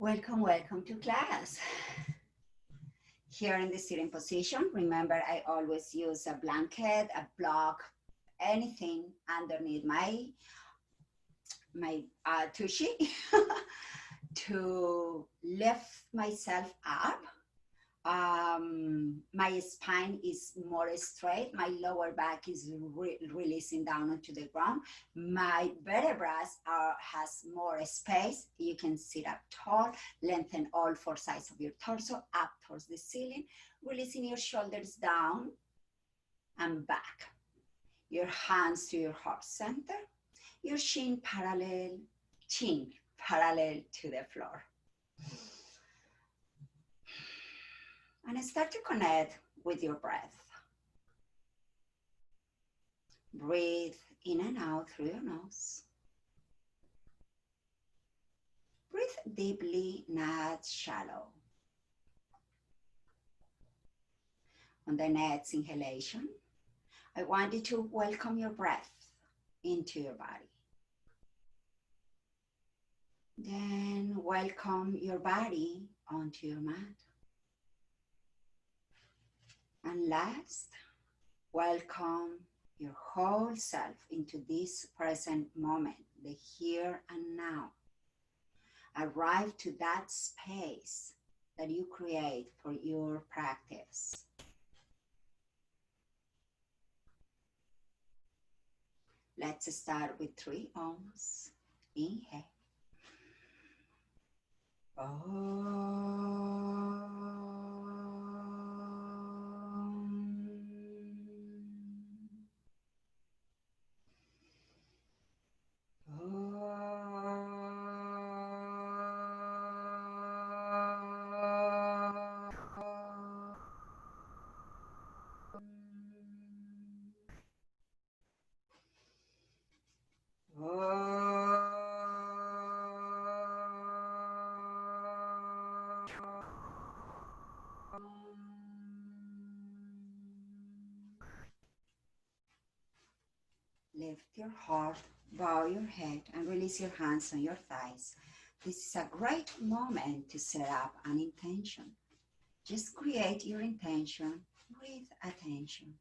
Welcome, welcome to class. Here in the sitting position, remember I always use a blanket, a block, anything underneath my tushy to lift myself up. My spine is more straight. My lower back is releasing down onto the ground. My vertebrae has more space. You can sit up tall, lengthen all four sides of your torso up towards the ceiling, releasing your shoulders down and back. Your hands to your heart center, your chin parallel to the floor. And start to connect with your breath. Breathe in and out through your nose. Breathe deeply, not shallow. On the next inhalation, I want you to welcome your breath into your body. Then welcome your body onto your mat. And last, welcome your whole self into this present moment, the here and now. Arrive to that space that you create for your practice. Let's start with 3 ohms. Inhale. Lift your heart, bow your head, and release your hands on your thighs. This is a great moment to set up an intention. Just create your intention with attention.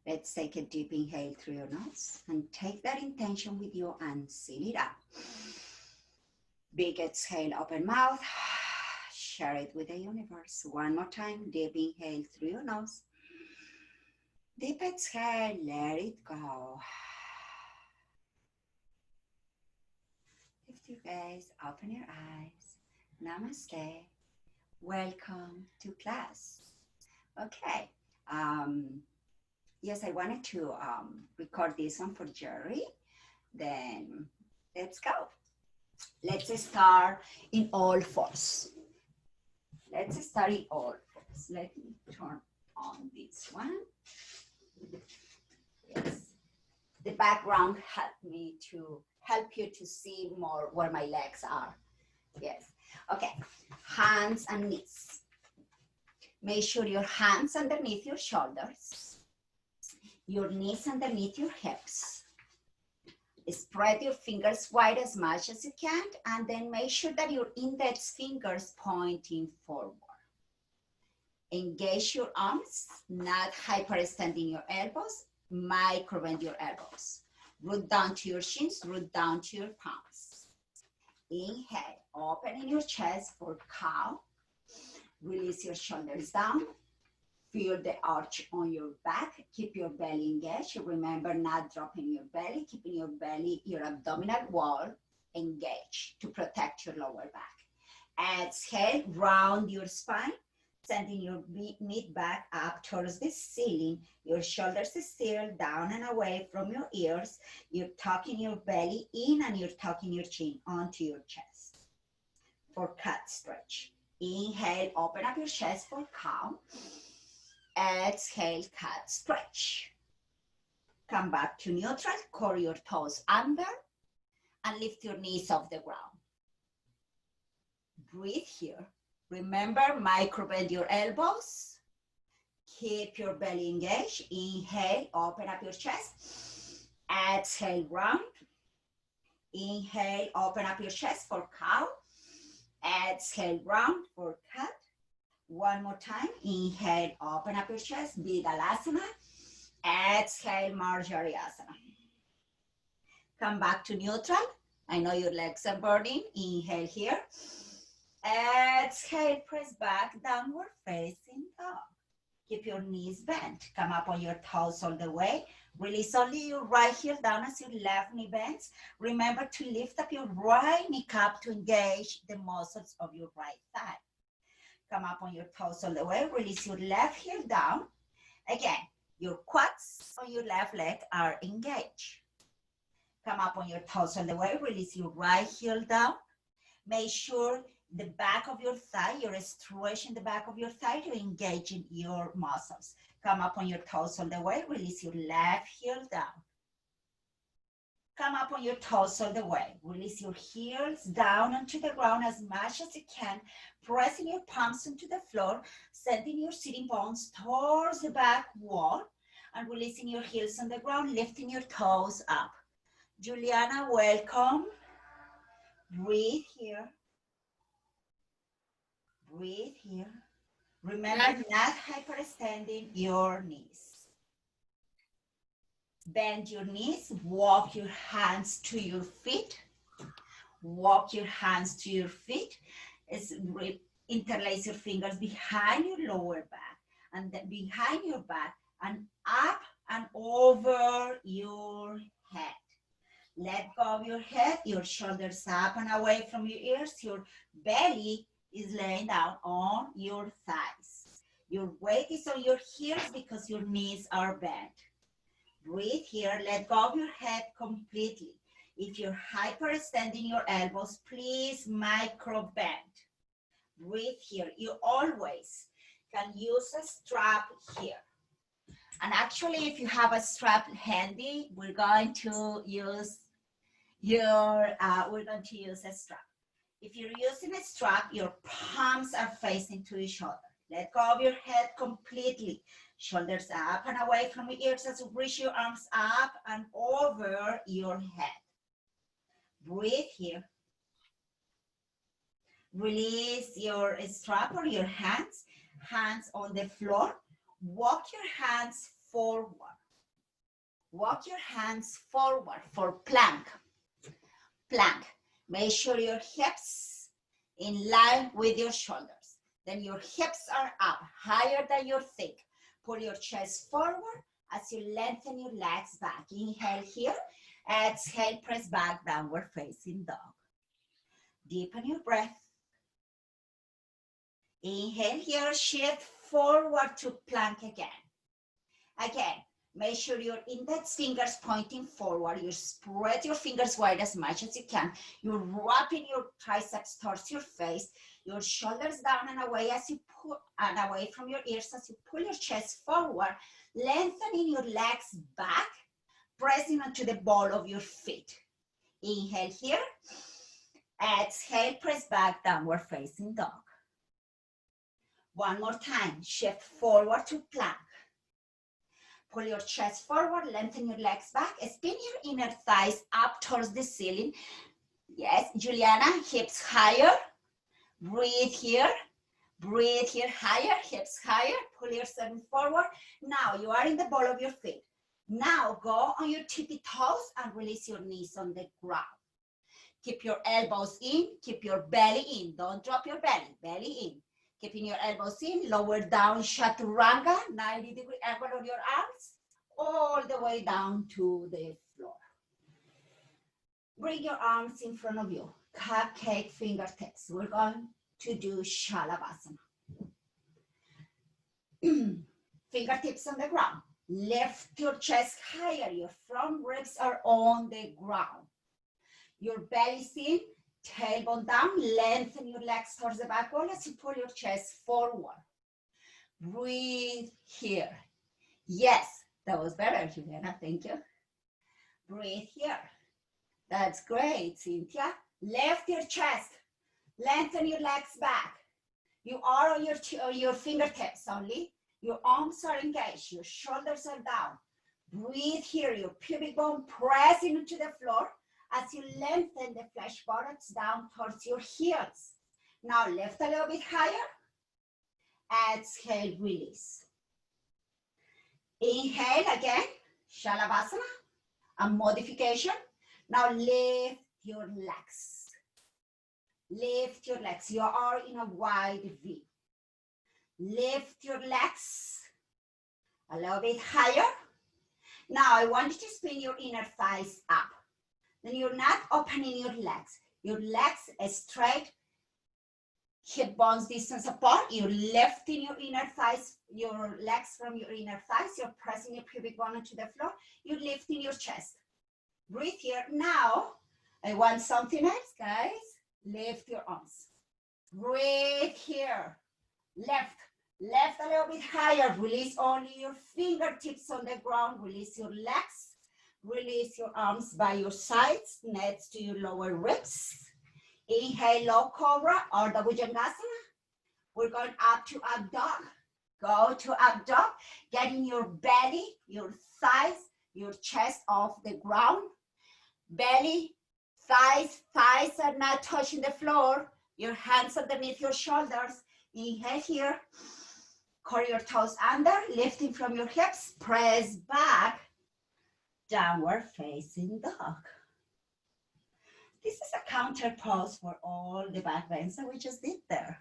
Let's take a deep inhale through your nose and take that intention with you and seal it up. Big exhale, open mouth. Share it with the universe. One more time, deep inhale through your nose. Deep exhale, let it go. Lift your gaze, open your eyes. Namaste. Welcome to class. Okay. Yes, I wanted to record this one for Jerry. Then let's go. Let's start in all fours. Let's start in all fours. Let me turn on this one. Yes. The background helped you to see more where my legs are. Yes. Okay. Hands and knees. Make sure your hands underneath your shoulders. Your knees underneath your hips. Spread your fingers wide as much as you can, and then make sure that your index fingers pointing forward. Engage your arms, not hyperextending your elbows, micro-bend your elbows. Root down to your shins, root down to your palms. Inhale, opening your chest for cow. Release your shoulders down. Feel the arch on your back. Keep your belly engaged. Remember, not dropping your belly, keeping your belly, your abdominal wall engaged to protect your lower back. Exhale, round your spine, sending your mid back up towards the ceiling. Your shoulders still down and away from your ears. You're tucking your belly in and you're tucking your chin onto your chest for cat stretch. Inhale, open up your chest for cow. Exhale, cat stretch. Come back to neutral, curl your toes under, and lift your knees off the ground. Breathe here. Remember, micro bend your elbows. Keep your belly engaged. Inhale, open up your chest. Exhale, round. Inhale, open up your chest for cow. Exhale, round for cat. One more time. Inhale, open up your chest, Vidyalasana. Exhale, Marjariasana. Come back to neutral. I know your legs are burning. Inhale here. Exhale, press back, downward facing dog. Keep your knees bent. Come up on your toes all the way. Release only your right heel down as your left knee bends. Remember to lift up your right kneecap to engage the muscles of your right thigh. Come up on your toes all the way. Release your left heel down. Again, your quads on your left leg are engaged. Come up on your toes all the way. Release your right heel down. Make sure the back of your thigh, you're stretching the back of your thigh to engage in your muscles. Come up on your toes all the way. Release your left heel down. Come up on your toes all the way. Release your heels down onto the ground as much as you can. Pressing your palms onto the floor. Sending your sitting bones towards the back wall. And releasing your heels on the ground. Lifting your toes up. Juliana, welcome. Breathe here. Breathe here. Remember, not hyperextending your knees. Bend your knees, walk your hands to your feet. Walk your hands to your feet. Interlace your fingers behind your lower back and then behind your back and up and over your head. Let go of your head, your shoulders up and away from your ears. Your belly is laying down on your thighs. Your weight is on your heels because your knees are bent. Breathe here, let go of your head completely. If you're hyperextending your elbows, please micro bend. Breathe here. You always can use a strap here. And actually, if you have a strap handy, we're going to use a strap. If you're using a strap, your palms are facing to each other. Let go of your head completely. Shoulders up and away from your ears as you reach your arms up and over your head. Breathe here. Release your strap or your hands on the floor. Walk your hands forward. Walk your hands forward for plank. Plank. Make sure your hips in line with your shoulders. Then your hips are up, higher than your feet. Pull your chest forward as you lengthen your legs back. Inhale here. Exhale, press back, downward facing dog. Deepen your breath. Inhale here, shift forward to plank again. Again, make sure your index fingers pointing forward. You spread your fingers wide as much as you can. You're wrapping your triceps towards your face. Your shoulders down and away as you pull and away from your ears as you pull your chest forward, lengthening your legs back, pressing onto the ball of your feet. Inhale here. Exhale, press back, downward facing dog. One more time, shift forward to plank. Pull your chest forward, lengthen your legs back, spin your inner thighs up towards the ceiling. Yes, Juliana, hips higher. Breathe here, higher, hips higher, pull yourself forward. Now you are in the ball of your feet. Now go on your tippy toes and release your knees on the ground. Keep your elbows in, keep your belly in. Don't drop your belly, belly in. Keeping your elbows in, lower down, chaturanga, 90-degree angle on your arms, all the way down to the floor. Bring your arms in front of you. Cupcake fingertips. We're going to do Shalabhasana. Fingertips on the ground. Lift your chest higher. Your front ribs are on the ground. Your belly's in, tailbone down. Lengthen your legs towards the back wall as you pull your chest forward. Breathe here. Yes, that was better, Juliana. Thank you. Breathe here. That's great, Cynthia. Lift your chest. Lengthen your legs back. You are on your fingertips only. Your arms are engaged. Your shoulders are down. Breathe here. Your pubic bone pressing into the floor as you lengthen the flesh buttocks down towards your heels. Now lift a little bit higher. Exhale, release. Inhale again, Shalabhasana, a modification. Now lift your legs. Lift your legs. You are in a wide V. Lift your legs a little bit higher. Now I want you to spin your inner thighs up. Then you're not opening your legs. Your legs are straight, hip bones distance apart. You're lifting your inner thighs, your legs from your inner thighs. You're pressing your pubic bone onto the floor. You're lifting your chest. Breathe here. Now, I want something else, guys. Lift your arms. Breathe here. Left a little bit higher. Release only your fingertips on the ground. Release your legs. Release your arms by your sides, next to your lower ribs. Inhale, low cobra or the Bhujangasana. We're going up to up dog. Go to up dog. Getting your belly, your thighs, your chest off the ground. Belly, thighs are not touching the floor. Your hands underneath your shoulders. Inhale here. Curl your toes under, lifting from your hips. Press back. Downward facing dog. This is a counter pose for all the back bends that we just did there.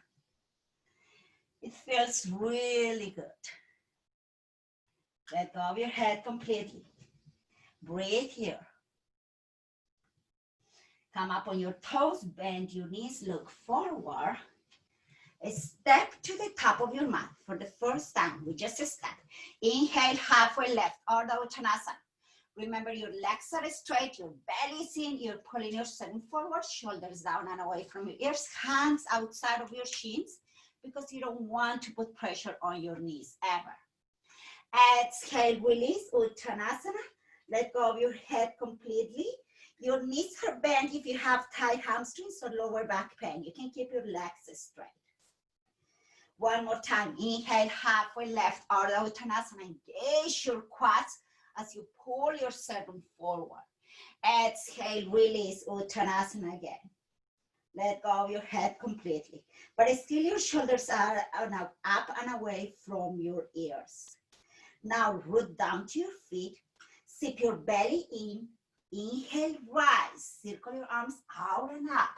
It feels really good. Let go of your head completely. Breathe here. Come up on your toes, bend your knees, look forward. Step to the top of your mat for the first time. We just step. Inhale, halfway left, Ardha Uttanasana. Remember, your legs are straight, your belly is in, you're pulling yourself forward, shoulders down and away from your ears, hands outside of your shins, because you don't want to put pressure on your knees ever. Exhale, release, Uttanasana. Let go of your head completely. Your knees are bent if you have tight hamstrings or lower back pain. You can keep your legs straight. One more time. Inhale, halfway left, Ardha Uttanasana. Engage your quads as you pull yourself forward. Exhale, release, Uttanasana again. Let go of your head completely. But still your shoulders are now up and away from your ears. Now root down to your feet. Sip your belly in. Inhale, rise. Circle your arms out and up.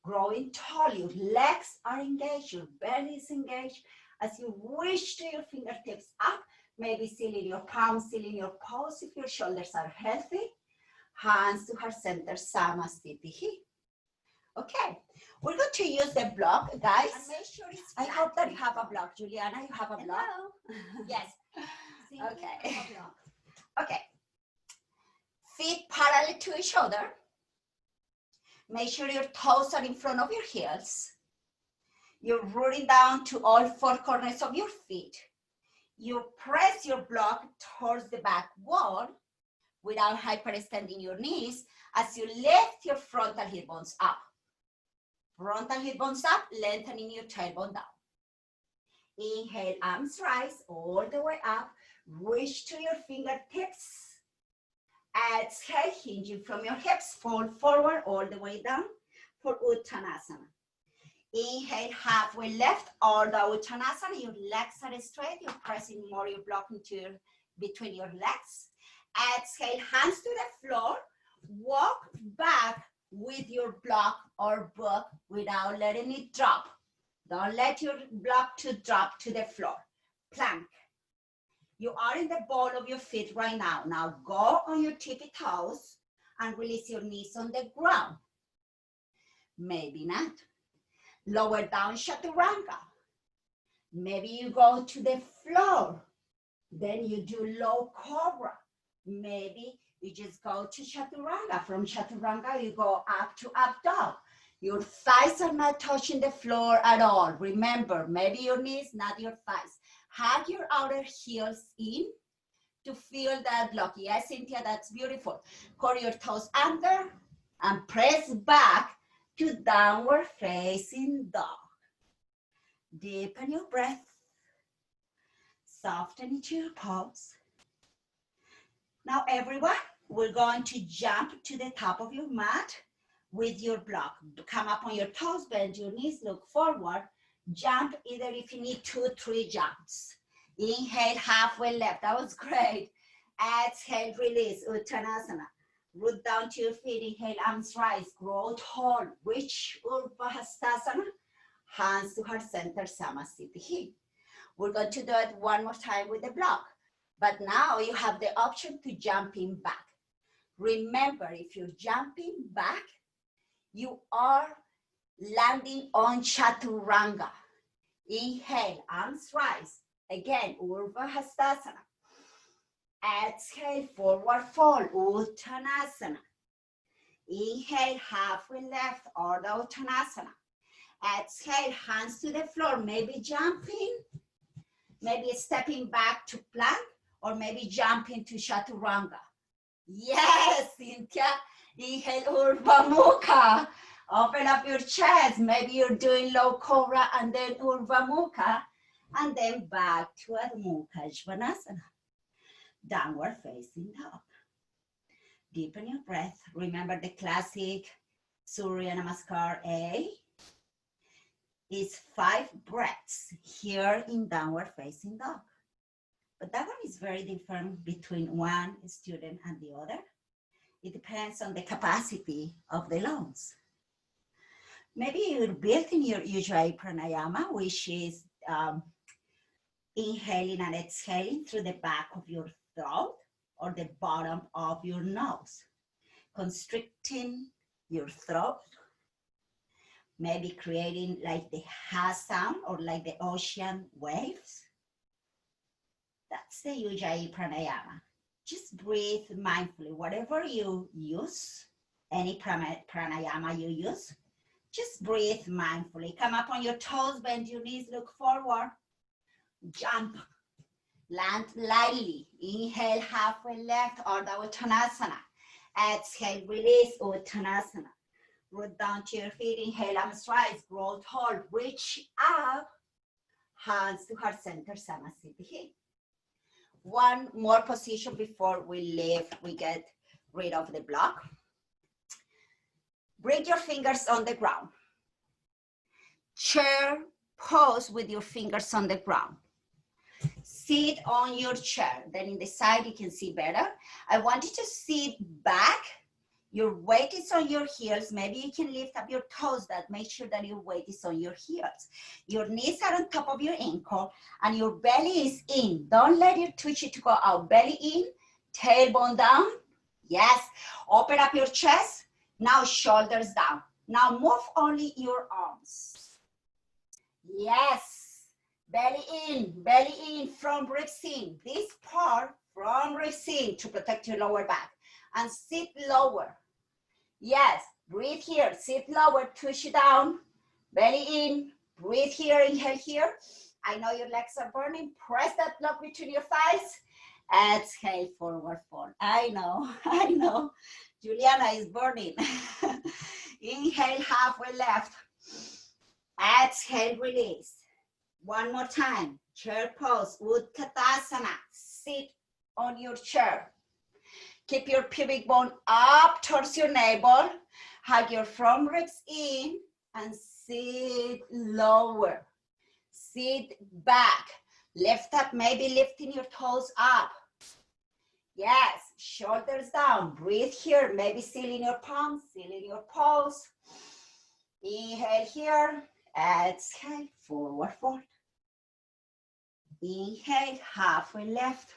Growing tall, your legs are engaged, your belly is engaged. As you reach to your fingertips up, maybe sealing your palms, sealing your paws if your shoulders are healthy. Hands to heart center, Samasthiti. Okay, we're going to use the block, guys. And make sure it's flat. I hope that you have a block, Juliana. You have a block? Yes. Okay. Okay. Feet parallel to each other. Make sure your toes are in front of your heels. You're rooting down to all four corners of your feet. You press your block towards the back wall without hyperextending your knees as you lift your frontal hip bones up. Frontal hip bones up, lengthening your tailbone down. Inhale, arms rise all the way up. Reach to your fingertips. Exhale, hinging from your hips, fall forward all the way down for Uttanasana. Inhale, halfway left, Ardha Uttanasana. Your legs are straight. You're pressing more your block into between your legs. Exhale, hands to the floor. Walk back with your block or book without letting it drop. Don't let your block to drop to the floor. Plank. You are in the ball of your feet right now. Now go on your tippy toes and release your knees on the ground. Maybe not. Lower down Chaturanga. Maybe you go to the floor. Then you do low cobra. Maybe you just go to Chaturanga. From Chaturanga, you go up to up dog. Your thighs are not touching the floor at all. Remember, maybe your knees, not your thighs. Hug your outer heels in to feel that block. Yes, Cynthia, that's beautiful. Curl your toes under and press back to downward facing dog. Deepen your breath. Soften into your pulse. Now everyone, we're going to jump to the top of your mat with your block. Come up on your toes, bend your knees, look forward. Jump either if you need 2 or 3 jumps. Inhale, halfway left. That was great. Exhale, release, Uttanasana. Root down to your feet. Inhale, arms rise. Grow tall. Reach Parsvakonasana. Hands to heart center, Samasthiti. We're going to do it one more time with the block. But now you have the option to jumping back. Remember, if you're jumping back, you are landing on Chaturanga. Inhale, arms rise. Again, Urdhva Hastasana. Exhale, forward fold, Uttanasana. Inhale, halfway left, Ardha Uttanasana. Exhale, hands to the floor, maybe jumping, maybe stepping back to plank, or maybe jumping to Chaturanga. Yes, Cynthia. Inhale, Urdhva Mukha. Open up your chest. Maybe you're doing low cobra and then Urdhva Mukha, and then back to Adho Mukha Svanasana. Downward facing dog. Deepen your breath. Remember the classic Surya Namaskar A is 5 breaths here in downward facing dog. But that one is very different between one student and the other. It depends on the capacity of the lungs. Maybe you're building your Ujjayi Pranayama, which is inhaling and exhaling through the back of your throat or the bottom of your nose, constricting your throat, maybe creating like the ha sound or like the ocean waves. That's the Ujjayi Pranayama. Just breathe mindfully. Whatever you use, any pranayama you use, just breathe mindfully. Come up on your toes, bend your knees, look forward, jump. Land lightly. Inhale, halfway left, Ardha Uttanasana. Exhale, release, Uttanasana. Root down to your feet. Inhale, arms rise, grow tall, reach up. Hands to heart center, Samasthiti. One more position before we leave, we get rid of the block. Bring your fingers on the ground. Chair pose with your fingers on the ground. Sit on your chair. Then in the side, you can see better. I want you to sit back. Your weight is on your heels. Maybe you can lift up your toes. That make sure that your weight is on your heels. Your knees are on top of your ankle and your belly is in. Don't let your tushy to go out. Belly in, tailbone down. Yes. Open up your chest. Now shoulders down. Now move only your arms. Yes. Belly in, front ribs in. This part, front ribs in to protect your lower back. And sit lower. Yes, breathe here, sit lower, tushy down, belly in, breathe here, inhale here. I know your legs are burning. Press that block between your thighs. Exhale, forward fold. I know. Juliana is burning. Inhale, halfway left. Exhale, release. One more time. Chair pose, Utthita. Sit on your chair. Keep your pubic bone up towards your navel. Hug your front ribs in and sit lower. Sit back. Lift up, maybe lifting your toes up. Yes, shoulders down. Breathe here. Maybe seal in your palms, seal in your pose. Inhale here. Exhale, forward fold. Inhale, halfway left.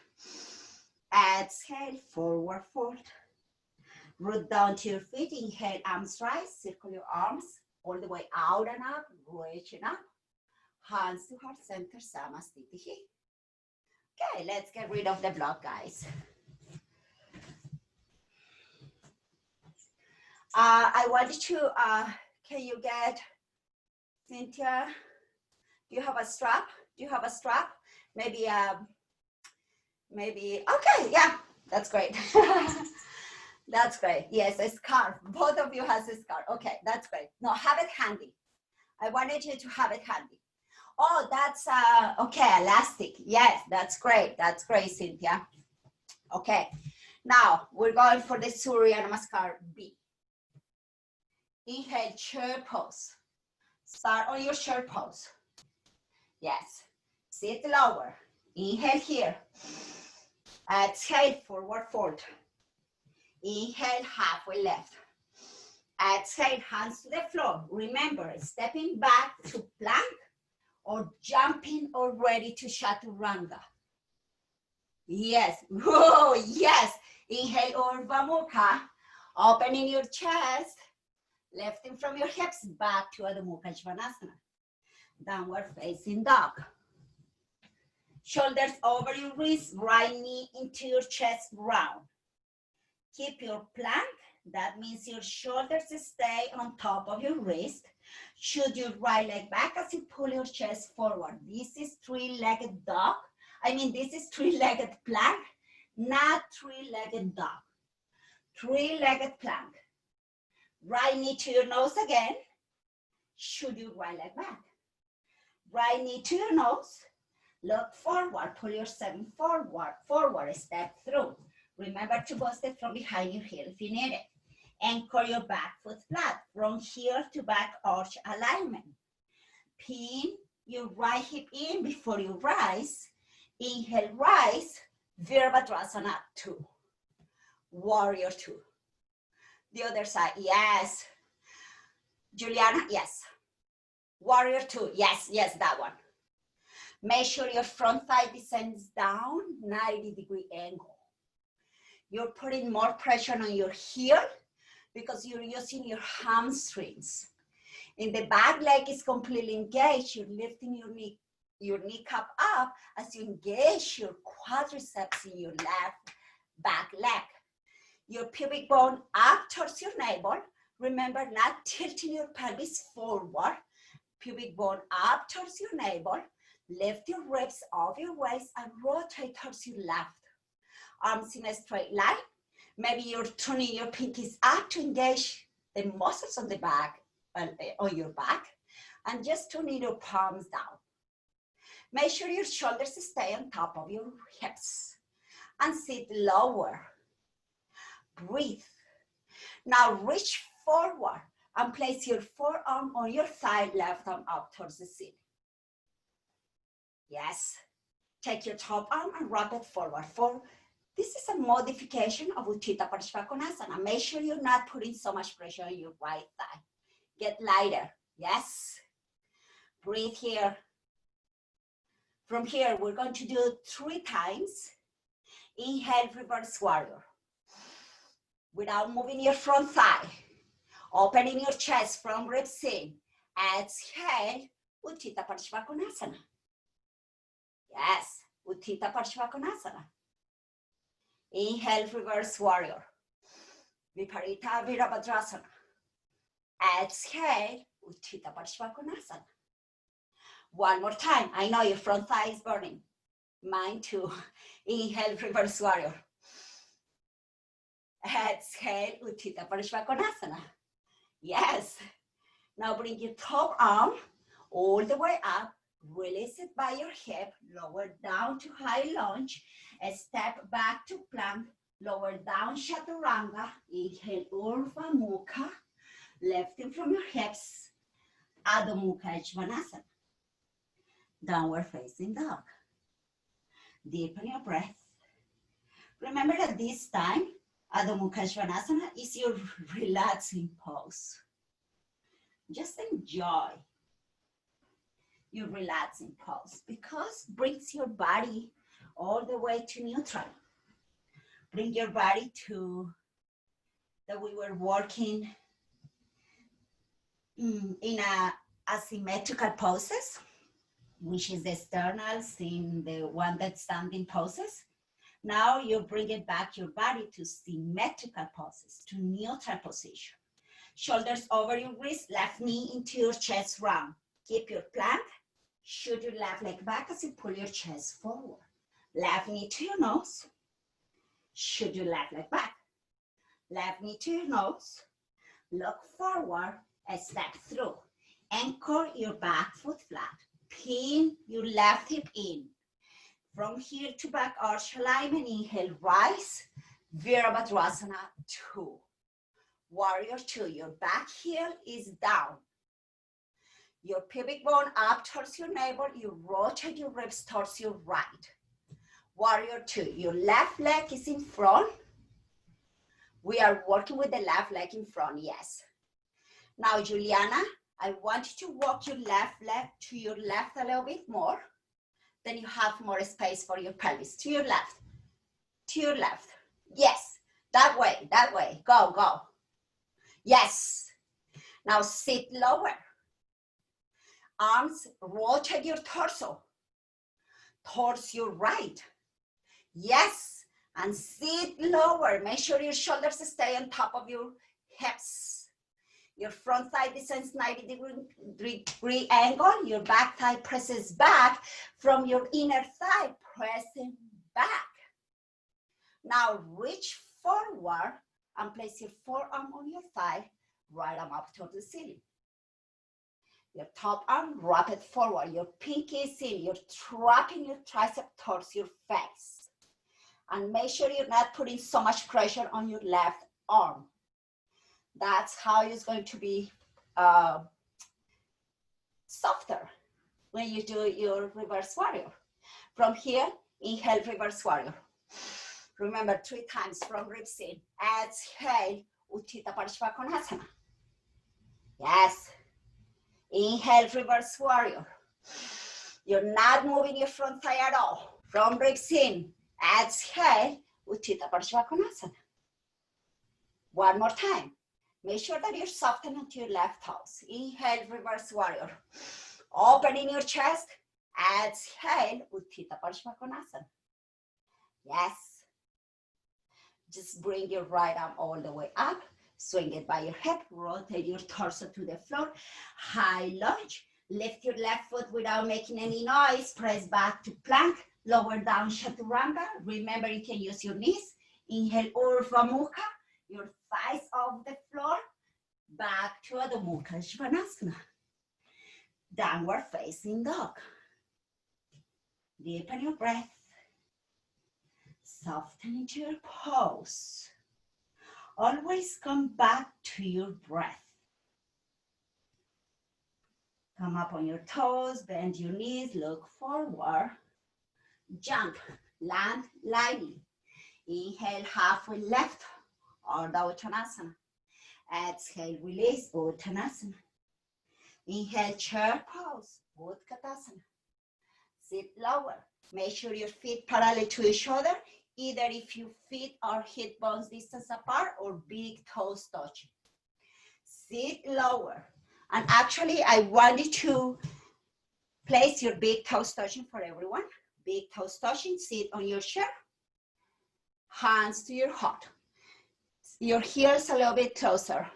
Exhale, forward fold. Root down to your feet. Inhale, arms rise. Circle your arms all the way out and up, reaching up. Hands to heart center, Samasthiti. Okay, let's get rid of the block, guys. I wanted to, can you get, Cynthia, do you have a strap? Do you have a strap? Maybe, okay, yeah, that's great. That's great. Yes, a scarf. Both of you has a scarf. Okay, that's great. No, have it handy. I wanted you to have it handy. Oh, that's, okay, elastic. Yes, that's great. That's great, Cynthia. Okay, now we're going for the Surya Namaskar B. Inhale, chair pose. Start on your chair pose. Yes, sit lower. Inhale here. Exhale, forward fold. Inhale, halfway left. Exhale, hands to the floor. Remember, stepping back to plank or jumping already to chaturanga. Yes, whoa, yes. Inhale, Urdhva Mukha. Opening your chest, lifting from your hips back to Adho Mukha Svanasana. Downward facing dog. Shoulders over your wrists, right knee into your chest round. Keep your plank. That means your shoulders stay on top of your wrist. Shoot your right leg back as you pull your chest forward. This is three-legged dog. This is three-legged plank, not three-legged dog. Three-legged plank. Right knee to your nose again. Shoot your right leg back. Right knee to your nose. Look forward, pull yourself forward, step through. Remember to bust it from behind your heel if you need it. Anchor your back foot flat from heel to back arch alignment. Pin your right hip in before you rise. Inhale, rise, Virabhadrasana 2. Warrior 2. The other side, yes. Juliana, yes. Warrior 2, yes, that one. Make sure your front thigh descends down, 90-degree angle. You're putting more pressure on your heel because you're using your hamstrings. In the back leg is completely engaged. You're lifting your kneecap up as you engage your quadriceps in your left back leg. Your pubic bone up towards your navel. Remember, not tilting your pelvis forward. Pubic bone up towards your navel. Lift your ribs off your waist and rotate towards your left. Arms in a straight line. Maybe you're turning your pinkies up to engage the muscles on the back, on your back, and just turning your palms down. Make sure your shoulders stay on top of your hips and sit lower. Breathe. Now reach forward and place your forearm on your thigh, left arm up towards the ceiling. Yes. Take your top arm and wrap it forward. This is a modification of Utthita Parsvakonasana. Make sure you're not putting so much pressure on your right thigh. Get lighter. Yes. Breathe here. From here, we're going to do 3 times. Inhale, reverse warrior. Without moving your front thigh. Opening your chest from ribs in. Exhale, Utthita Parsvakonasana. Yes, Utthita Parsvakonasana. Inhale, reverse warrior. Viparita Virabhadrasana. Exhale, Utthita Parsvakonasana. One more time. I know your front thigh is burning. Mine too. Inhale, reverse warrior. Exhale, Utthita Parsvakonasana. Yes. Now bring your top arm all the way up. Release it by your hip. Lower down to high lunge. Step back to plank. Lower down chaturanga. Inhale, Urdhva Mukha. Lifting from your hips. Adho Mukha Svanasana. Downward facing dog. Deepen your breath. Remember that this time, Adho Mukha Svanasana is your relaxing pose. Just enjoy your relaxing pose because it brings your body all the way to neutral. Bring your body to that we were working in a asymmetrical poses, which is the externals in the one that standing poses. Now you bring it back your body to symmetrical poses, to neutral position. Shoulders over your wrist, left knee into your chest round. Keep your plank. Shoot your left leg back as you pull your chest forward. Left knee to your nose. Shoot your left leg back. Left knee to your nose. Look forward and step through. Anchor your back foot flat. Pin your left hip in. From heel to back arch alignment, inhale, rise. Virabhadrasana 2. Warrior 2, your back heel is down. Your pubic bone up towards your navel, you rotate your ribs towards your right. Warrior 2, your left leg is in front. We are working with the left leg in front, yes. Now, Juliana, I want you to walk your left leg to your left a little bit more. Then you have more space for your pelvis. To your left, to your left. Yes, that way, go, go. Yes. Now sit lower. Arms, rotate your torso towards your right. Yes, and sit lower. Make sure your shoulders stay on top of your hips. Your front thigh descends 90-degree angle. Your back thigh presses back from your inner thigh, pressing back. Now reach forward and place your forearm on your thigh, right arm up toward the ceiling. Your top arm, wrap it forward. Your pinky is in. You're trapping your tricep towards your face. And make sure you're not putting so much pressure on your left arm. That's how it's going to be softer when you do your reverse warrior. From here, inhale, reverse warrior. Remember, 3 times from ribs in. Exhale, Utthita Parsvakonasana. Yes. Inhale, reverse warrior. You're not moving your front thigh at all. From ribs in. Exhale, Utthita Parsvakonasana. One more time. Make sure that you're softening to your left toes. Inhale, reverse warrior. Opening your chest. Exhale, Utthita Parsvakonasana. Yes. Just bring your right arm all the way up. Swing it by your hip. Rotate your torso to the floor. High lunge. Lift your left foot without making any noise. Press back to plank. Lower down, chaturanga. Remember, you can use your knees. Inhale, Urdhva Mukha. Your thighs off the floor. Back to Adho Mukha Svanasana. Downward facing dog. Deepen your breath. Soften into your pose. Always come back to your breath. Come up on your toes, bend your knees, look forward. Jump, land lightly. Inhale, halfway left, Ardha Uttanasana. Exhale, release, Uttanasana. Inhale, chair pose, Utkatasana. Sit lower. Make sure your feet parallel to each other, either if your feet are hip bones distance apart or big toes touching. Sit lower. And actually, I want you to place your big toes touching for everyone. Big toes touching, sit on your chair. Hands to your heart. Your heels a little bit closer.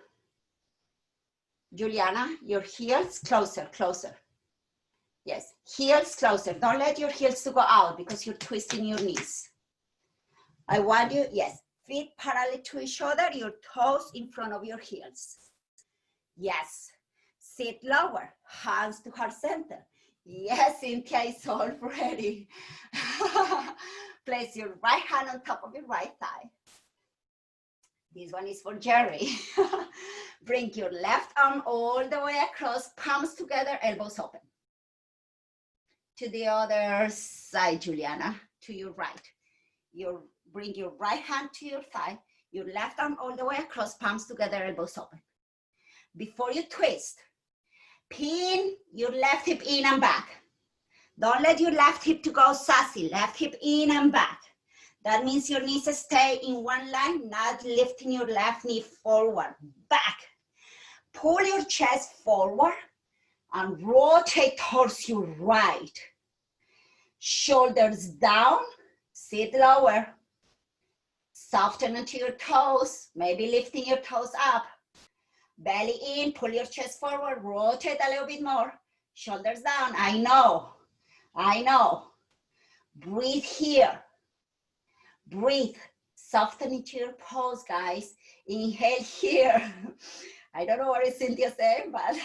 Juliana, your heels closer, closer. Yes, heels closer. Don't let your heels to go out because you're twisting your knees. I want you, yes, feet parallel to each other, your toes in front of your heels. Yes, sit lower, hands to heart center. Yes, Cynthia is all ready. Place your right hand on top of your right thigh. This one is for Jerry. Bring your left arm all the way across, palms together, elbows open. To the other side, Juliana, to your right. Bring your right hand to your thigh, your left arm all the way across, palms together, elbows open. Before you twist, pin your left hip in and back. Don't let your left hip to go sassy. Left hip in and back. That means your knees stay in one line, not lifting your left knee forward, back. Pull your chest forward and rotate towards your right. Shoulders down, sit lower. Soften into your toes, maybe lifting your toes up. Belly in, pull your chest forward, rotate a little bit more. Shoulders down, I know. Breathe here. Breathe, soften into your pose, guys. Inhale here. I don't know what is Cynthia saying, but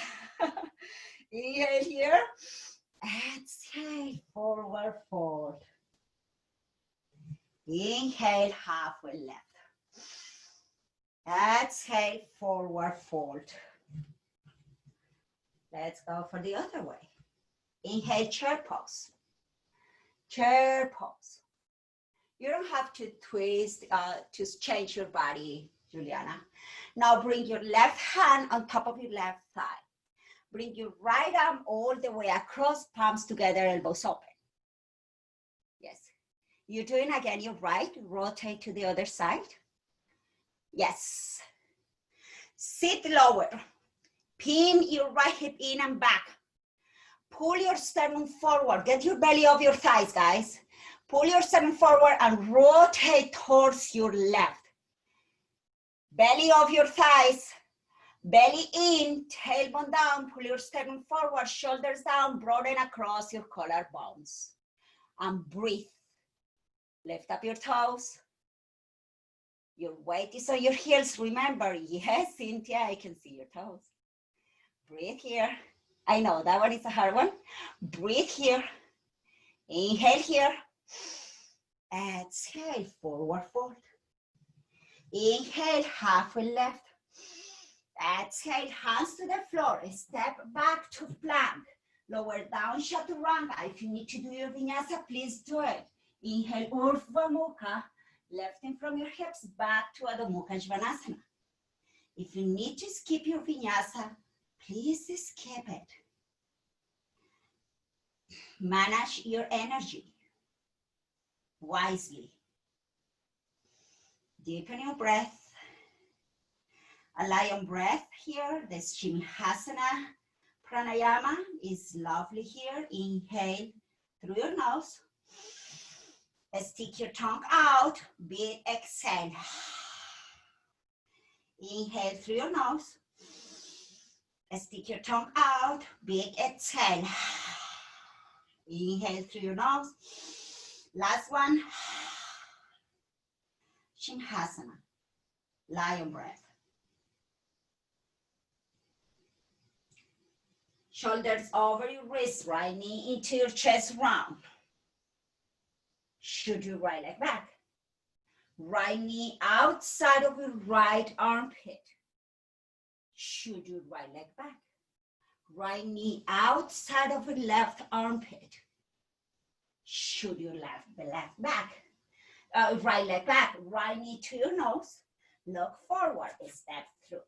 inhale here. Exhale, forward fold. Inhale, halfway left. Exhale, forward fold. Let's go for the other way. Inhale, chair pose. Chair pose. You don't have to twist to change your body, Juliana. Now bring your left hand on top of your left thigh. Bring your right arm all the way across, palms together, elbows open. Yes. You're doing again your right, rotate to the other side. Yes. Sit lower. Pin your right hip in and back. Pull your sternum forward. Get your belly off your thighs, guys. Pull your sternum forward and rotate towards your left. Belly off your thighs. Belly in, tailbone down. Pull your sternum forward, shoulders down, broaden across your collarbones. And breathe. Lift up your toes. Your weight is on your heels. Remember, yes, Cynthia, I can see your toes. Breathe here. I know that one is a hard one. Breathe here. Inhale here. Exhale, forward fold. Inhale, halfway left. Exhale, hands to the floor. Step back to plank. Lower down, chaturanga. If you need to do your vinyasa, please do it. Inhale, Urdhva Mukha. Lifting from your hips back to Adho Mukha Svanasana. If you need to skip your vinyasa, please skip it. Manage your energy wisely. Deepen your breath. A lion breath here. The Simhasana pranayama is lovely here. Inhale through your nose. Stick your tongue out. Big exhale. Inhale through your nose. Stick your tongue out. Big exhale. Inhale through your nose. Last one. Simhasana. Lion breath. Shoulders over your wrist, right knee into your chest round. Shoot your right leg back. Right knee outside of your right armpit. Shoot your right leg back. Right knee outside of your left armpit. Shoot your left back. Right leg back. Right knee to your nose. Look forward. Step through.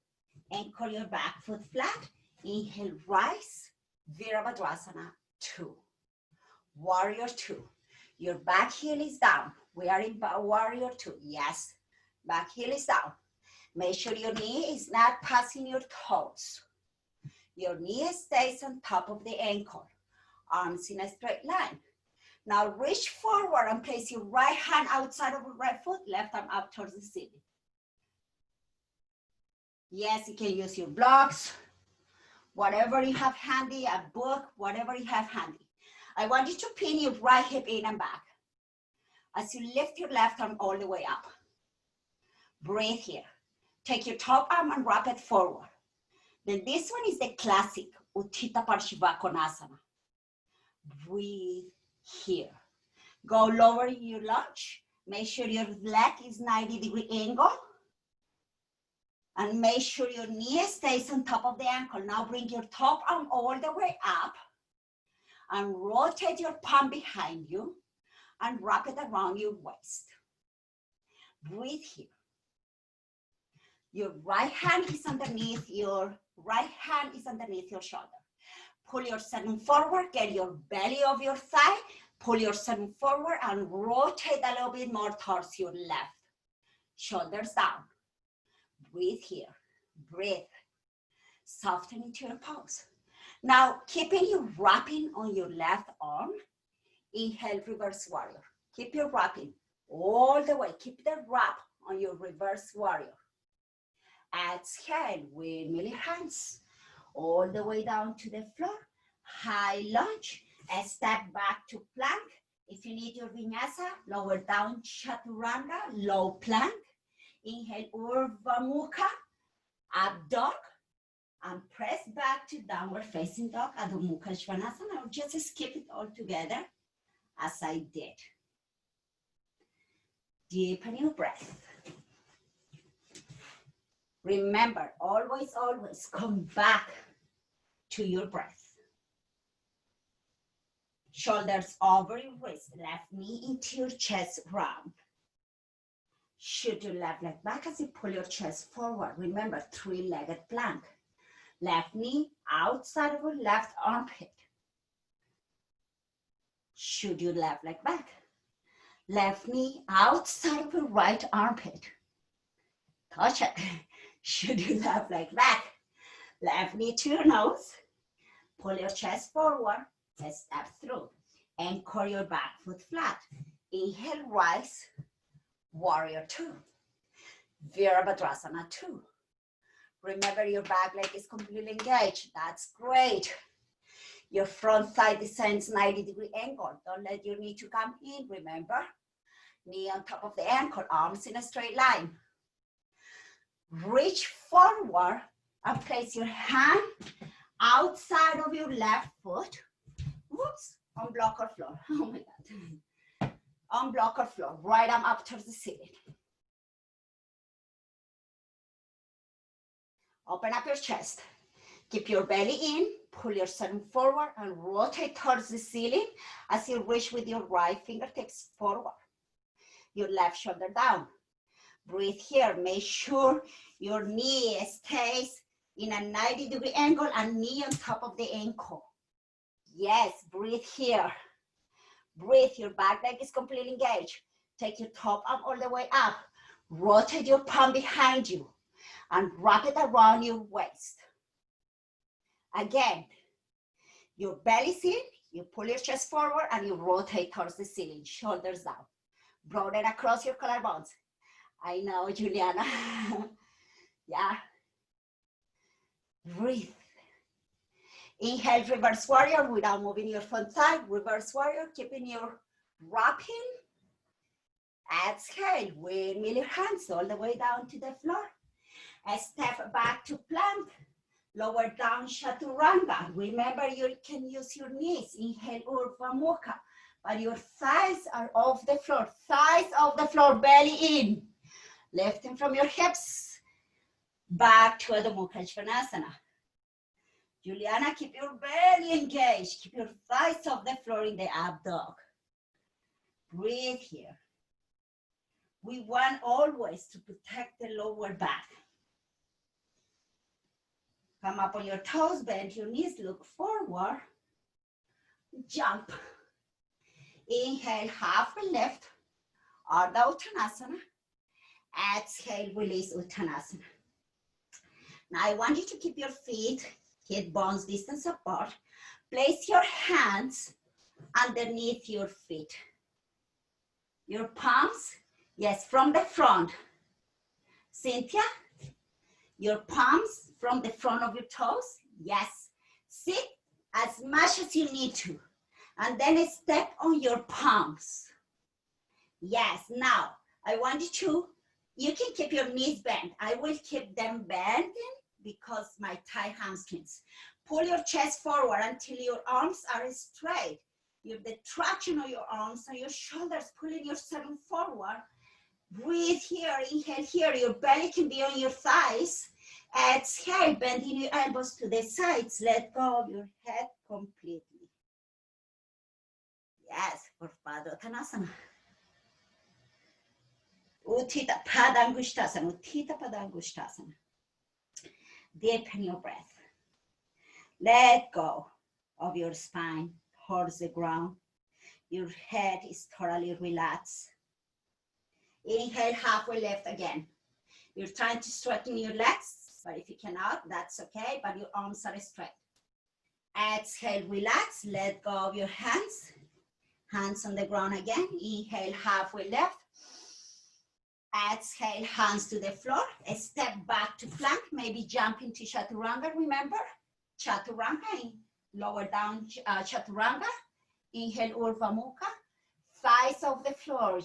Anchor your back foot flat. Inhale, rise. Virabhadrasana 2. Warrior 2. Your back heel is down. We are in warrior 2. Yes. Back heel is down. Make sure your knee is not passing your toes. Your knee stays on top of the ankle. Arms in a straight line. Now reach forward and place your right hand outside of your right foot, left arm up towards the ceiling. Yes, you can use your blocks, whatever you have handy, a book, whatever you have handy. I want you to pin your right hip in and back as you lift your left arm all the way up. Breathe here. Take your top arm and wrap it forward. Then this one is the classic Utthita Parsvakonasana. Breathe here. Go lower in your lunge. Make sure your leg is 90-degree angle. And make sure your knee stays on top of the ankle. Now bring your top arm all the way up and rotate your palm behind you and wrap it around your waist. Breathe here. Your right hand is underneath your shoulder. Pull your sternum forward, get your belly of your thigh, pull your sternum forward and rotate a little bit more towards your left. Shoulders down. Breathe here. Breathe. Soften into your pose. Now, keeping your wrapping on your left arm, inhale, reverse warrior. Keep your wrapping all the way. Keep the wrap on your reverse warrior. Exhale, windmill your hands all the way down to the floor. High lunge, a step back to plank. If you need your vinyasa, lower down chaturanga, low plank. Inhale, Urdhva Mukha, up dog. And press back to downward facing dog, Adho Mukha Svanasana, or just skip it all together as I did. Deepen your breath. Remember, always, always come back to your breath. Shoulders over your wrist, left knee into your chest round. Shoot your left leg back as you pull your chest forward. Remember, three-legged plank. Left knee outside of your left armpit. Shoot your left leg back. Left knee outside of your right armpit. Touch it. Shoot your left leg back. Left knee to your nose. Pull your chest forward. Step through. Anchor your back foot flat. Inhale, rise. Warrior two. Virabhadrasana two. Remember, your back leg is completely engaged. That's great. Your front thigh descends 90-degree angle. Don't let your knee to come in. Remember, knee on top of the ankle, arms in a straight line. Reach forward and place your hand outside of your left foot. Whoops, on blocker floor. Oh my God. On blocker floor, right arm up towards the ceiling. Open up your chest. Keep your belly in, pull yourself forward and rotate towards the ceiling as you reach with your right fingertips forward. Your left shoulder down. Breathe here. Make sure your knee stays in a 90-degree angle and knee on top of the ankle. Yes, breathe here. Breathe, your back leg is completely engaged. Take your top arm all the way up. Rotate your palm behind you and wrap it around your waist. Again, your belly's in, you pull your chest forward and you rotate towards the ceiling, shoulders down. Broaden across your collarbones. I know, Juliana. Yeah. Breathe. Inhale, reverse warrior without moving your front thigh. Reverse warrior, keeping your wrapping. Exhale, windmill your hands all the way down to the floor. A step back to plank. Lower down, chaturanga. Remember, you can use your knees. Inhale, Urdhva Mukha. But your thighs are off the floor. Thighs off the floor, belly in. Lifting from your hips. Back to Adho Mukha Svanasana. Juliana, keep your belly engaged. Keep your thighs off the floor in the up dog. Breathe here. We want always to protect the lower back. Come up on your toes, bend your knees, look forward. Jump. Inhale, halfway lift. Ardha Uttanasana. Exhale, release Uttanasana. Now I want you to keep your feet hip bones distance apart. Place your hands underneath your feet. Your palms, yes, from the front. Cynthia, your palms from the front of your toes. Yes, sit as much as you need to. And then step on your palms. Yes, now I want you can keep your knees bent. I will keep them bending because my thigh hamstrings. Pull your chest forward until your arms are straight. You have the traction of your arms and your shoulders, pulling yourself forward. Breathe here, inhale here. Your belly can be on your thighs. Exhale, bending your elbows to the sides. Let go of your head completely. Yes, Parsvakonasana. Utthita Padangushtasana. Utthita Padangushtasana. Deepen your breath. Let go of your spine towards the ground. Your head is totally relaxed. Inhale, halfway lift again. You're trying to straighten your legs, but if you cannot, that's okay, but your arms are straight. Exhale, relax, let go of your hands. Hands on the ground again. Inhale, halfway lift. Exhale, hands to the floor. A step back to plank, maybe jump into chaturanga, remember? Chaturanga, lower down chaturanga. Inhale, Urdhva Mukha. Thighs off the floor,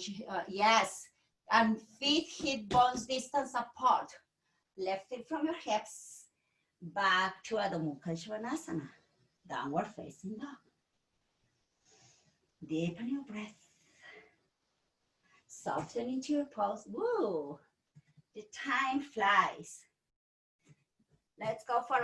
yes. And feet hip bones distance apart. Lift it from your hips. Back to Adho Mukha Svanasana, downward facing dog. Deepen your breath. Soften into your pose. Woo! The time flies. Let's go for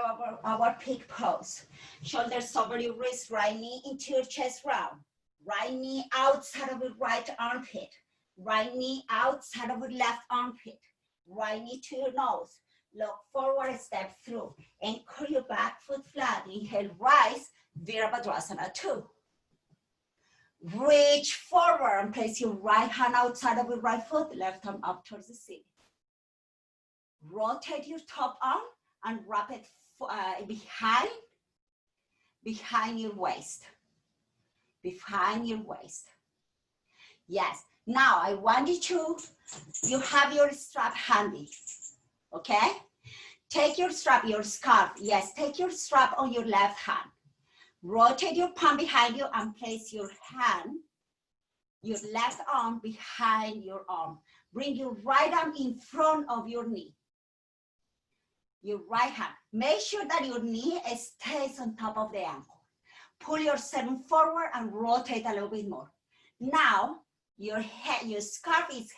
our peak pose. Shoulders over your wrist, right knee into your chest round. Right knee outside of your right armpit. Right knee outside of your left armpit. Right knee to your nose. Look forward, step through. Anchor your back foot flat. Inhale, rise, Virabhadrasana 2. Reach forward and place your right hand outside of your right foot, left arm up towards the ceiling. Rotate your top arm and wrap it behind your waist. Behind your waist. Yes. Now I want you have your strap handy. Okay? Take your strap, your scarf. Yes, take your strap on your left hand. Rotate your palm behind you and place your hand, your left arm behind your arm. Bring your right arm in front of your knee. Your right hand. Make sure that your knee stays on top of the ankle. Pull yourself forward and rotate a little bit more. Now, your scarf is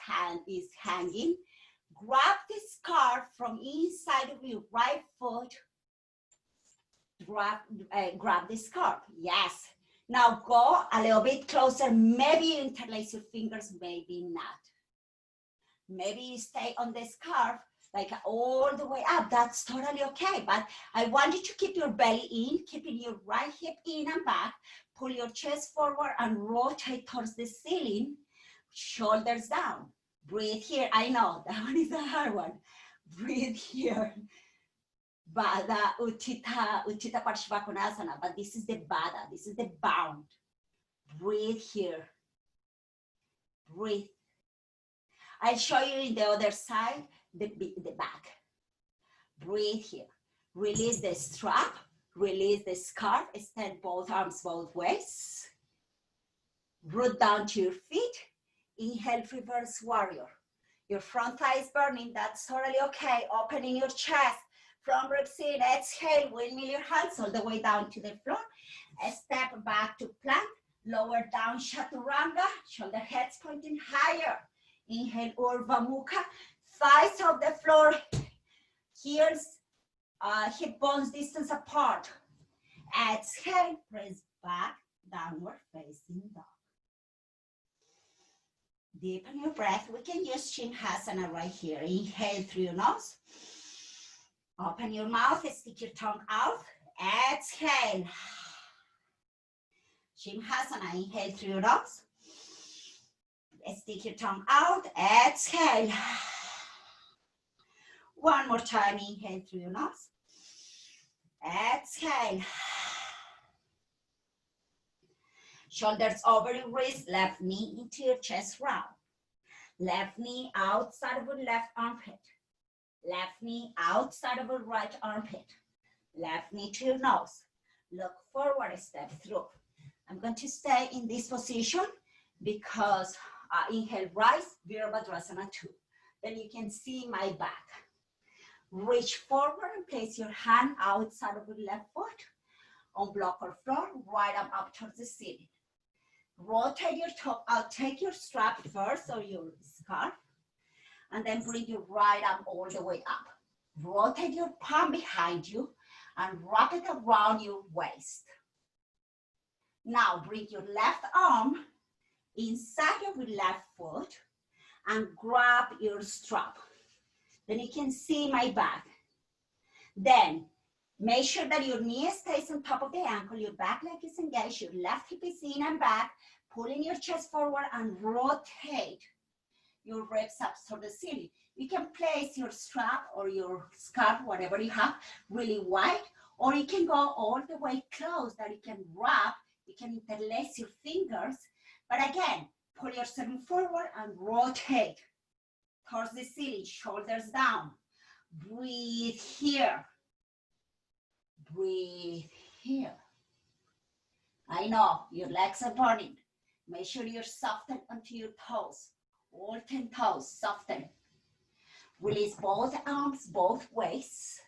hanging. Grab the scarf from inside of your right foot. Grab the scarf. Yes. Now go a little bit closer. Maybe you interlace your fingers, maybe not. Maybe you stay on the scarf like all the way up. That's totally okay. But I want you to keep your belly in, keeping your right hip in and back. Pull your chest forward and rotate towards the ceiling. Shoulders down. Breathe here. I know that one is a hard one. Breathe here. Baddha, Utthita, Parsvakonasana. But this is the Baddha. This is the bound. Breathe here. Breathe. I'll show you in the other side, the back. Breathe here. Release the strap. Release the scarf. Extend both arms both ways. Root down to your feet. Inhale, reverse warrior. Your front thigh is burning. That's totally okay. Opening your chest. From ribs in. Exhale. Windmill your hands all the way down to the floor. Step back to plank. Lower down, chaturanga. Shoulder heads pointing higher. Inhale, Urdhva Mukha. Thighs off the floor. Heels, hip bones distance apart. Exhale, press back, downward facing dog. Deepen your breath. We can use Shinhasana right here. Inhale through your nose. Open your mouth, stick your tongue out. Exhale. Shinhasana, inhale through your nose. Stick your tongue out. Exhale. One more time. Inhale through your nose. Exhale. Shoulders over your wrist. Left knee into your chest round. Left knee outside of your left armpit. Left knee outside of your right armpit. Left knee to your nose. Look forward, step through. I'm going to stay in this position because inhale, rise, Virabhadrasana 2. Then you can see my back. Reach forward and place your hand outside of your left foot on block or floor, right arm up towards the ceiling. Rotate your top out, take your strap first or your scarf, and then bring your right arm all the way up. Rotate your palm behind you and wrap it around your waist. Now bring your left arm inside of your left foot and grab your strap. Then you can see my back. Then make sure that your knee stays on top of the ankle, your back leg is engaged, your left hip is in and back, pulling your chest forward and rotate your ribs up to the ceiling. You can place your strap or your scarf, whatever you have, really wide, or you can go all the way close that you can wrap, you can interlace your fingers, but again, pull yourself forward and rotate towards the ceiling, shoulders down. Breathe here. Breathe here. I know your legs are burning. Make sure you're softened onto your toes. All 10 toes, soften. Release both arms, both ways.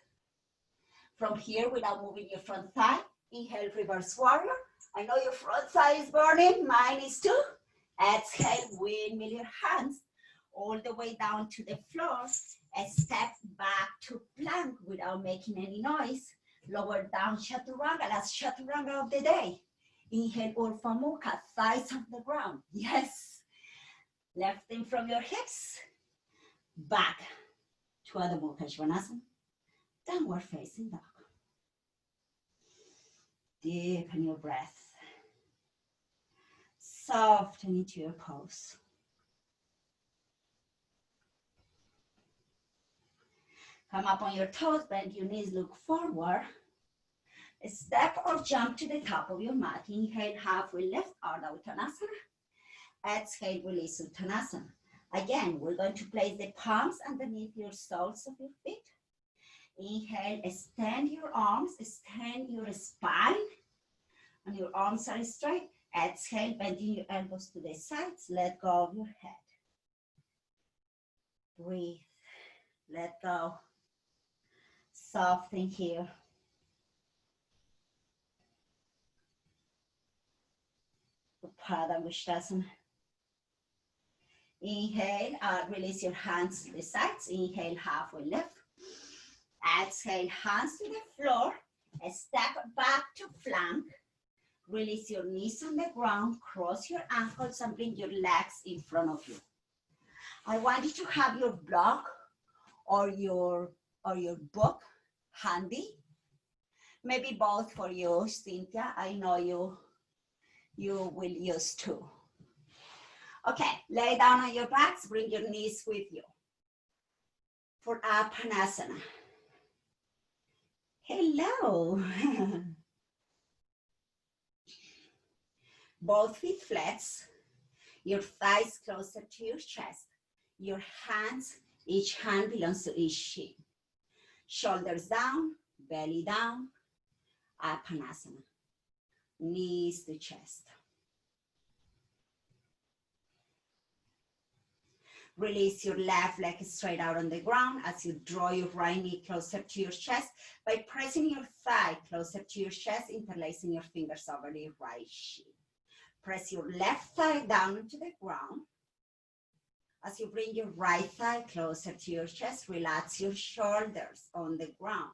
From here, without moving your front thigh, inhale, reverse warrior. I know your front thigh is burning, mine is too. Exhale, windmill your hands all the way down to the floor. A step back to plank without making any noise. Lower down, chaturanga, last chaturanga of the day. Inhale, Urdhva Mukha, thighs on the ground. Yes. Lifting from your hips. Back to Adho Mukha Svanasana. Downward facing dog. Deepen your breath. Soften into your pose. Come up on your toes, bend your knees, look forward. Step or jump to the top of your mat. Inhale, halfway lift, Ardha Uttanasana. Exhale, release Uttanasana. Again, we're going to place the palms underneath your soles of your feet. Inhale, extend your arms, extend your spine, and your arms are straight. Exhale, bending your elbows to the sides. Let go of your head. Breathe. Let go. Soften here. Parsvakonasana. Inhale, release your hands to the sides. Inhale, halfway lift. Exhale, hands to the floor. Step back to plank. Release your knees on the ground. Cross your ankles and bring your legs in front of you. I want you to have your block or your book handy. Maybe both for you, Cynthia. I know you will use two. Okay, lay down on your backs, bring your knees with you. For Apanasana. Hello. Both feet flats, your thighs closer to your chest. Your hands, each hand belongs to each shin. Shoulders down, belly down, Apanasana. Knees to chest. Release your left leg straight out on the ground as you draw your right knee closer to your chest by pressing your thigh closer to your chest, interlacing your fingers over the right shin. Press your left thigh down into the ground. As you bring your right thigh closer to your chest, relax your shoulders on the ground.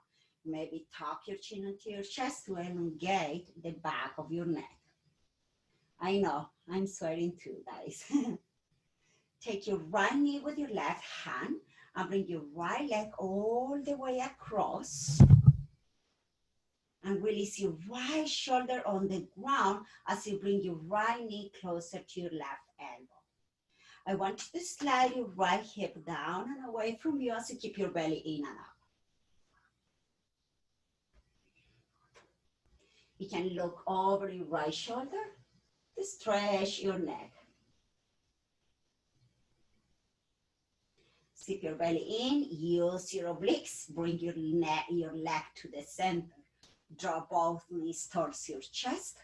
Maybe tuck your chin into your chest to elongate the back of your neck. I know, I'm sweating too, guys. Take your right knee with your left hand and bring your right leg all the way across. And release your right shoulder on the ground as you bring your right knee closer to your left elbow. I want you to slide your right hip down and away from you as you keep your belly in and up. You can look over your right shoulder to stretch your neck. Zip your belly in, use your obliques, bring your leg to the center. Draw both knees towards your chest.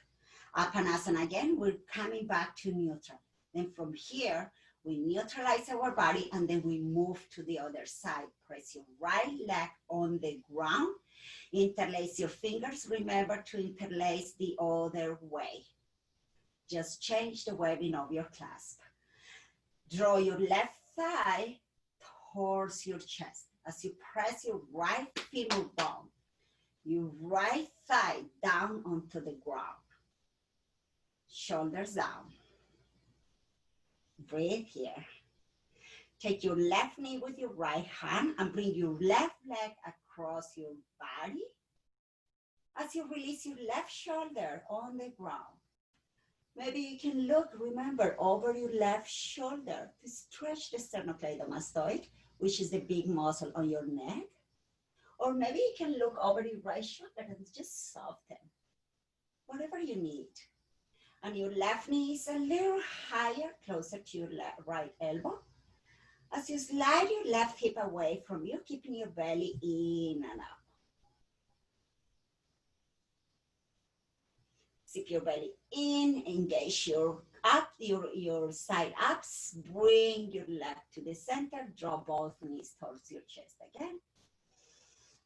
Apanasana again, we're coming back to neutral. Then from here, we neutralize our body and then we move to the other side. Press your right leg on the ground. Interlace your fingers. Remember to interlace the other way. Just change the webbing of your clasp. Draw your left thigh towards your chest. As you press your right femur bone, your right thigh down onto the ground. Shoulders down. Breathe here. Take your left knee with your right hand and bring your left leg across your body. As you release your left shoulder on the ground. Maybe you can look, remember, over your left shoulder to stretch the sternocleidomastoid, which is the big muscle on your neck. Or maybe you can look over your right shoulder and just soften, whatever you need. And your left knee is a little higher, closer to your right elbow. As you slide your left hip away from you, keeping your belly in and up. Zip your belly in, engage your side ups, bring your leg to the center, draw both knees towards your chest again.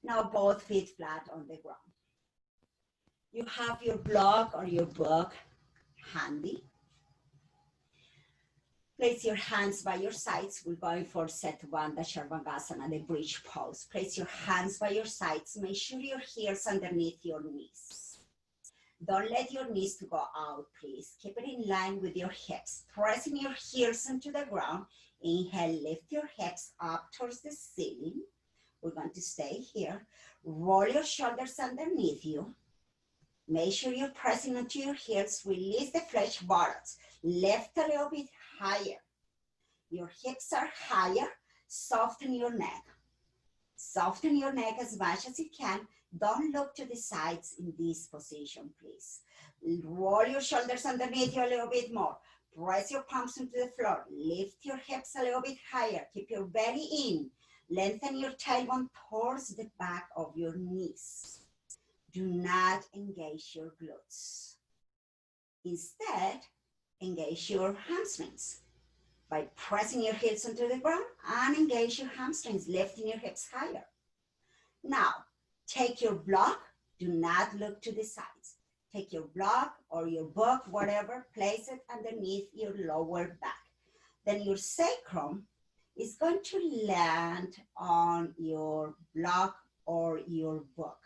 Now both feet flat on the ground. You have your block or your book handy. Place your hands by your sides. We're going for set one, the Parsvakonasana, the bridge pose. Place your hands by your sides. Make sure your heels underneath your knees. Don't let your knees to go out, please. Keep it in line with your hips. Pressing your heels into the ground. Inhale, lift your hips up towards the ceiling. We're going to stay here. Roll your shoulders underneath you. Make sure you're pressing onto your heels. Release the flesh buttocks. Lift a little bit higher. Your hips are higher. Soften your neck. Soften your neck as much as you can. Don't look to the sides in this position, please. Roll your shoulders underneath you a little bit more. Press your palms into the floor. Lift your hips a little bit higher. Keep your belly in. Lengthen your tailbone towards the back of your knees. Do not engage your glutes. Instead, engage your hamstrings by pressing your heels into the ground and engage your hamstrings, lifting your hips higher. Now, take your block. Do not look to the sides. Take your block or your book, whatever, place it underneath your lower back. Then your sacrum is going to land on your block or your book.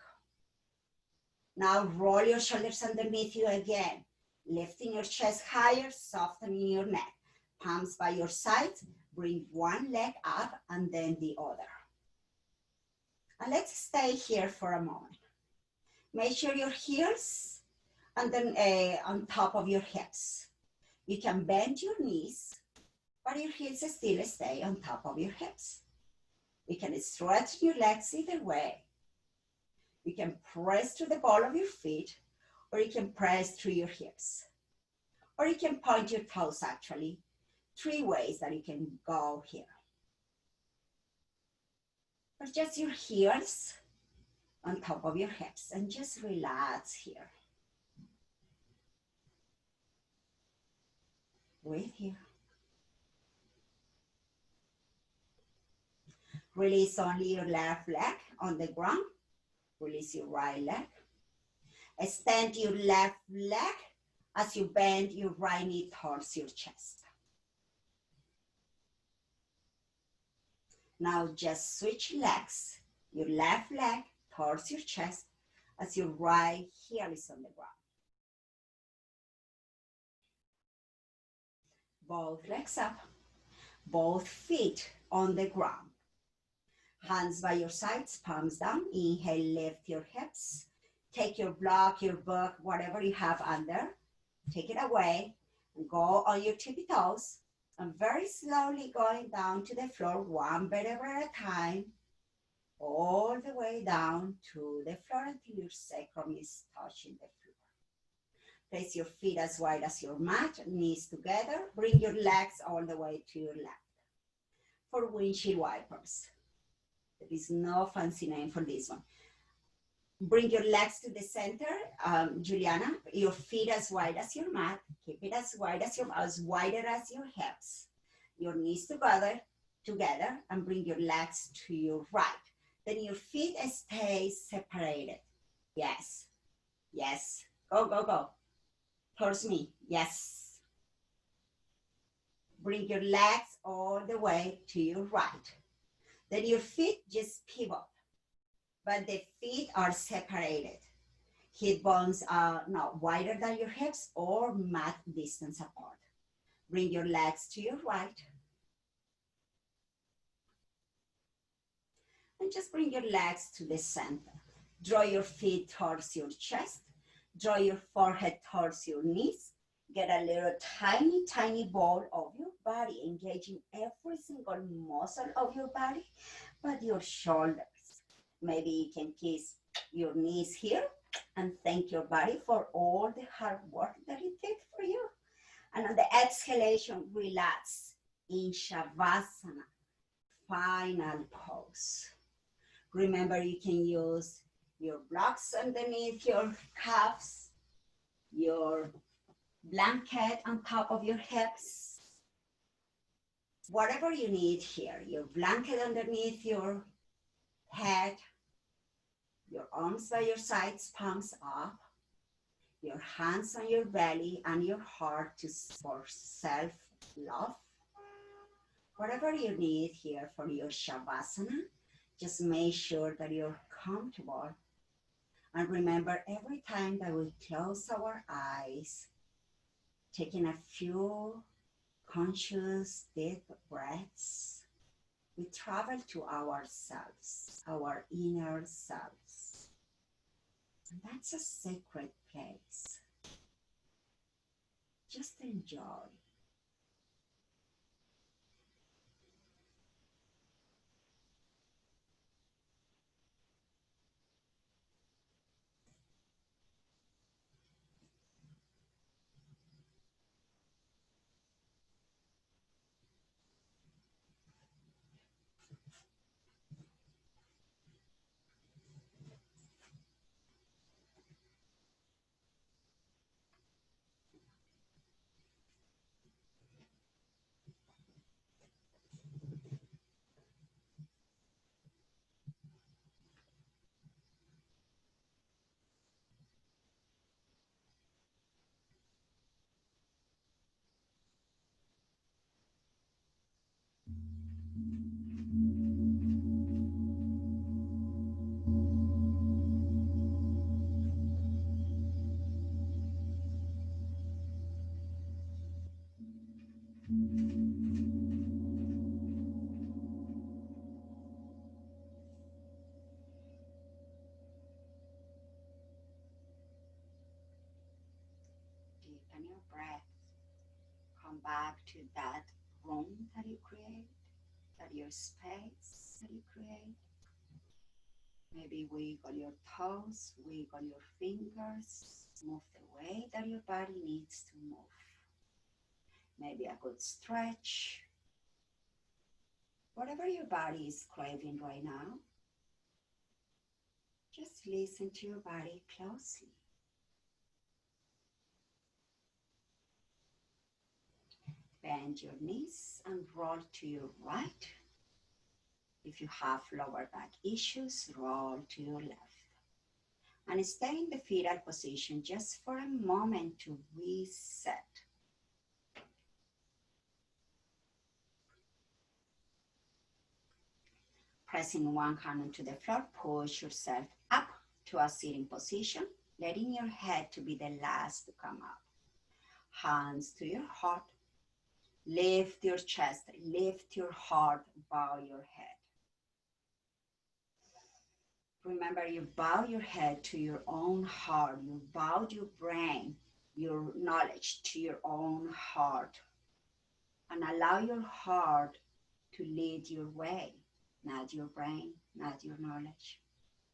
Now roll your shoulders underneath you again, lifting your chest higher, softening your neck. Palms by your sides, bring one leg up and then the other. And let's stay here for a moment. Make sure your heels and then on top of your hips. You can bend your knees, but your heels still stay on top of your hips. You can stretch your legs either way. You can press to the ball of your feet, or you can press through your hips. Or you can point your toes, actually. 3 ways that you can go here. Or just your heels on top of your hips and just relax here. Breathe here. Release only your left leg on the ground. Release your right leg. Extend your left leg as you bend your right knee towards your chest. Now just switch legs, your left leg towards your chest as your right heel is on the ground. Both legs up, both feet on the ground. Hands by your sides, palms down. Inhale, lift your hips. Take your block, your book, whatever you have under. Take it away and go on your tippy toes. And very slowly going down to the floor, one vertebra at a time, all the way down to the floor until your sacrum is touching the floor. Place your feet as wide as your mat, knees together. Bring your legs all the way to your left. For windshield wipers. There is no fancy name for this one. Bring your legs to the center, Juliana. Your feet as wide as your mat. Keep it as wider as your hips. Your knees together, and bring your legs to your right. Then your feet stay separated. Yes, yes. Go, go, go. Towards me. Yes. Bring your legs all the way to your right. Then your feet just pivot, but the feet are separated. Hip bones are not wider than your hips or mat distance apart. Bring your legs to your right. And just bring your legs to the center. Draw your feet towards your chest. Draw your forehead towards your knees. Get a little tiny, tiny ball of your body, engaging every single muscle of your body, but your shoulders. Maybe you can kiss your knees here and thank your body for all the hard work that it did for you. And on the exhalation, relax in Shavasana, final pose. Remember, you can use your blocks underneath your calves, your blanket on top of your hips, whatever you need here, your blanket underneath your head, Your arms by your sides, palms up. Your hands on your belly and your heart for self-love. Whatever you need here for your Shavasana, just make sure that you're comfortable. And remember, every time that we close our eyes, taking a few conscious deep breaths, we travel to ourselves, our inner selves. And that's a sacred place. Just enjoy. Deepen your breath. Come back to that room that you create, that your space that you create. Maybe wiggle your toes, wiggle your fingers, move the way that your body needs to move. Maybe a good stretch. Whatever your body is craving right now, just listen to your body closely. Bend your knees and roll to your right. If you have lower back issues, roll to your left. And stay in the fetal position just for a moment to reset. Pressing one hand onto the floor, push yourself up to a sitting position, letting your head to be the last to come up. Hands to your heart. Lift your chest, lift your heart, bow your head. Remember, you bow your head to your own heart. You bow your brain, your knowledge to your own heart. And allow your heart to lead your way. Not your brain, not your knowledge,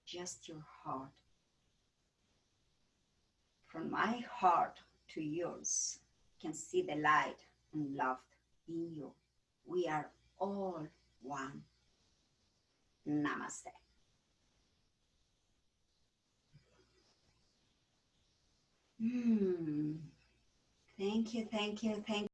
just your heart. From my heart to yours, you can see the light and love in you. We are all one. Namaste. Thank you, thank you, thank you.